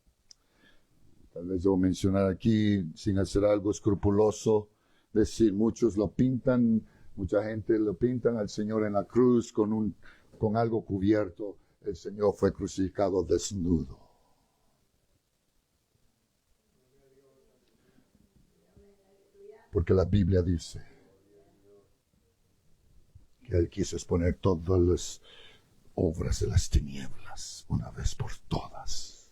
Tal vez debo mencionar aquí, sin hacer algo escrupuloso, decir, muchos lo pintan, mucha gente lo pintan al Señor en la cruz con algo cubierto. El Señor fue crucificado desnudo. Porque la Biblia dice que Él quiso exponer todas las obras de las tinieblas una vez por todas.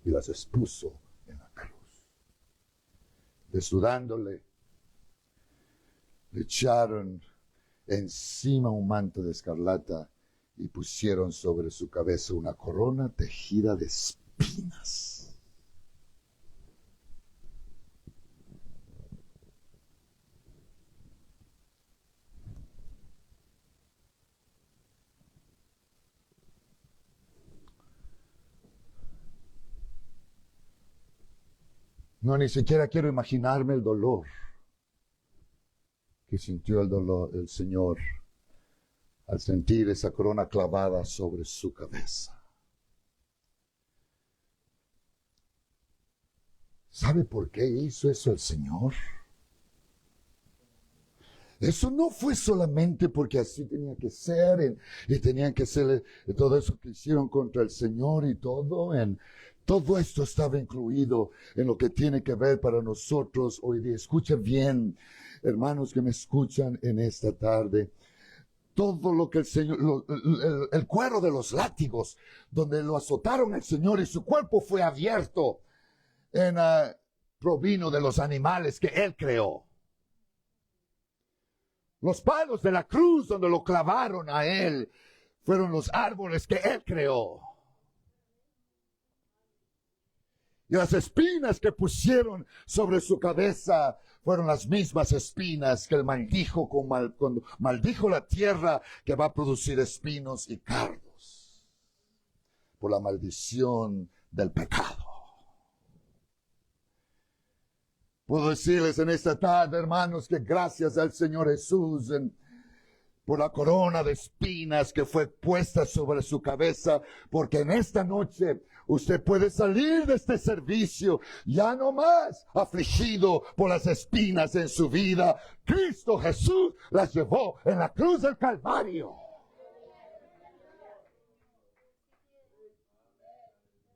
Y las expuso en la cruz. Desnudándole, le echaron encima un manto de escarlata y pusieron sobre su cabeza una corona tejida de espinas. No, ni siquiera quiero imaginarme el dolor que sintió el Señor al sentir esa corona clavada sobre su cabeza. ¿Sabe por qué hizo eso el Señor? Eso no fue solamente porque así tenía que ser y tenían que ser todo eso que hicieron contra el Señor y todo. Todo esto estaba incluido en lo que tiene que ver para nosotros hoy día. Escuchen bien, hermanos que me escuchan en esta tarde. Todo lo que el Señor, el cuero de los látigos, donde lo azotaron el Señor y su cuerpo fue abierto, provino de los animales que Él creó. Los palos de la cruz donde lo clavaron a Él fueron los árboles que Él creó. Y las espinas que pusieron sobre su cabeza fueron las mismas espinas que Él maldijo cuando maldijo la tierra, que va a producir espinos y cardos por la maldición del pecado. Puedo decirles en esta tarde, hermanos, que gracias al Señor Jesús por la corona de espinas que fue puesta sobre su cabeza, porque en esta noche usted puede salir de este servicio ya no más afligido por las espinas en su vida. Cristo Jesús las llevó en la cruz del Calvario.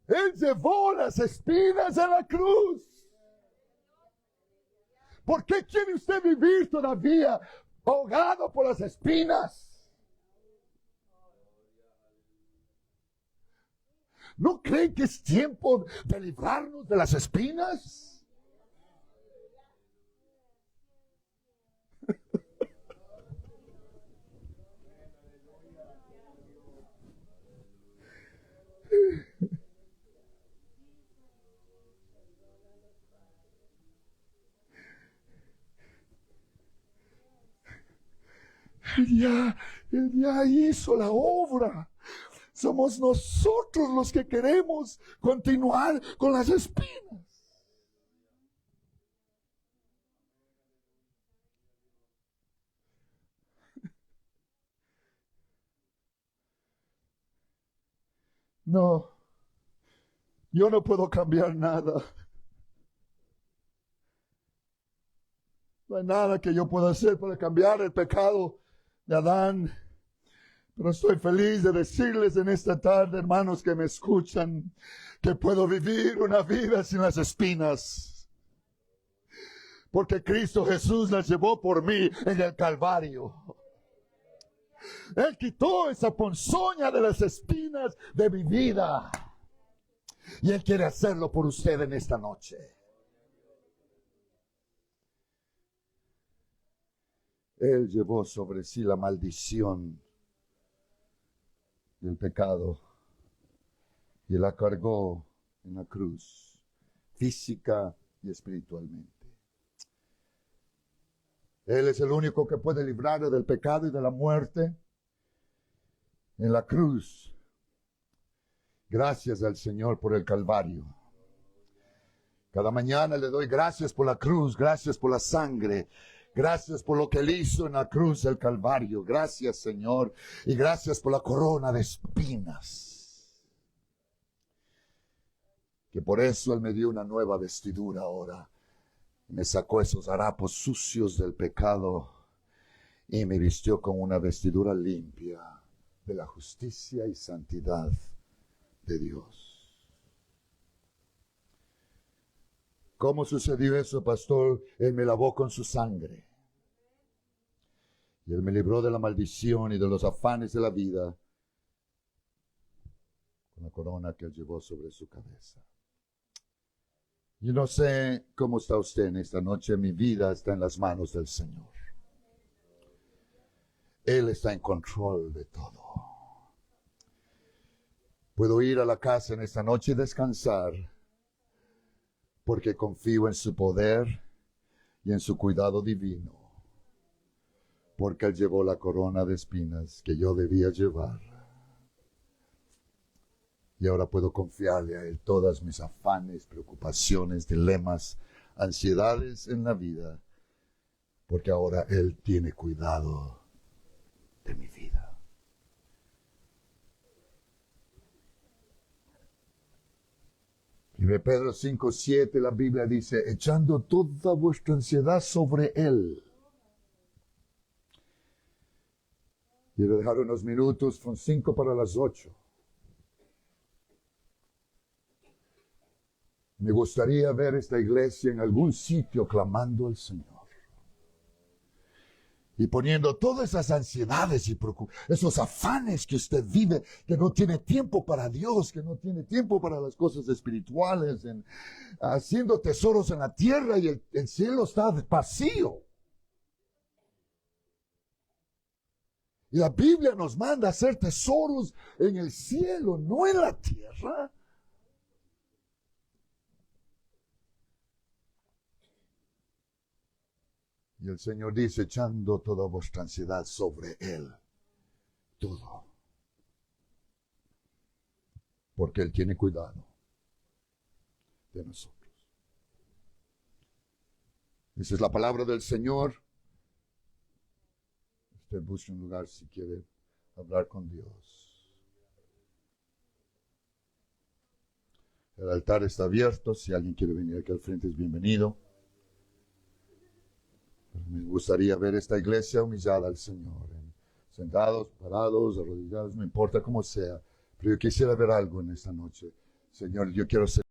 Él llevó las espinas en la cruz. ¿Por qué quiere usted vivir todavía ahogado por las espinas? ¿No creen que es tiempo de librarnos de las espinas? Él ya hizo la obra. Somos nosotros los que queremos continuar con las espinas. No, yo no puedo cambiar nada. No hay nada que yo pueda hacer para cambiar el pecado de Adán. Pero estoy feliz de decirles en esta tarde, hermanos que me escuchan, que puedo vivir una vida sin las espinas. Porque Cristo Jesús las llevó por mí en el Calvario. Él quitó esa ponzoña de las espinas de mi vida. Y Él quiere hacerlo por usted en esta noche. Él llevó sobre sí la maldición del pecado y la cargó en la cruz, física y espiritualmente. Él es el único que puede librarle del pecado y de la muerte en la cruz. Gracias al Señor por el Calvario. Cada mañana le doy gracias por la cruz, gracias por la sangre. Gracias por lo que Él hizo en la cruz del Calvario. Gracias, Señor. Y gracias por la corona de espinas. Que por eso Él me dio una nueva vestidura ahora. Me sacó esos harapos sucios del pecado y me vistió con una vestidura limpia de la justicia y santidad de Dios. ¿Cómo sucedió eso, pastor? Él me lavó con su sangre. Y Él me libró de la maldición y de los afanes de la vida con la corona que Él llevó sobre su cabeza. Yo no sé cómo está usted en esta noche. Mi vida está en las manos del Señor. Él está en control de todo. Puedo ir a la casa en esta noche y descansar porque confío en su poder y en su cuidado divino. Porque Él llevó la corona de espinas que yo debía llevar. Y ahora puedo confiarle a Él todas mis afanes, preocupaciones, dilemas, ansiedades en la vida, porque ahora Él tiene cuidado de mi vida. Y de Pedro 5:7 la Biblia dice, echando toda vuestra ansiedad sobre Él. Quiero dejar unos minutos, son 5 para las 8. Me gustaría ver esta iglesia en algún sitio clamando al Señor. Y poniendo todas esas ansiedades y esos afanes que usted vive, que no tiene tiempo para Dios, que no tiene tiempo para las cosas espirituales, haciendo tesoros en la tierra y el cielo está vacío. Y la Biblia nos manda a hacer tesoros en el cielo, no en la tierra. Y el Señor dice, echando toda vuestra ansiedad sobre Él. Todo. Porque Él tiene cuidado de nosotros. Esa es la palabra del Señor. Usted busque un lugar si quiere hablar con Dios. El altar está abierto. Si alguien quiere venir aquí al frente es bienvenido. Me gustaría ver esta iglesia humillada al Señor, sentados, parados, arrodillados, no importa cómo sea, pero yo quisiera ver algo en esta noche. Señor, yo quiero ser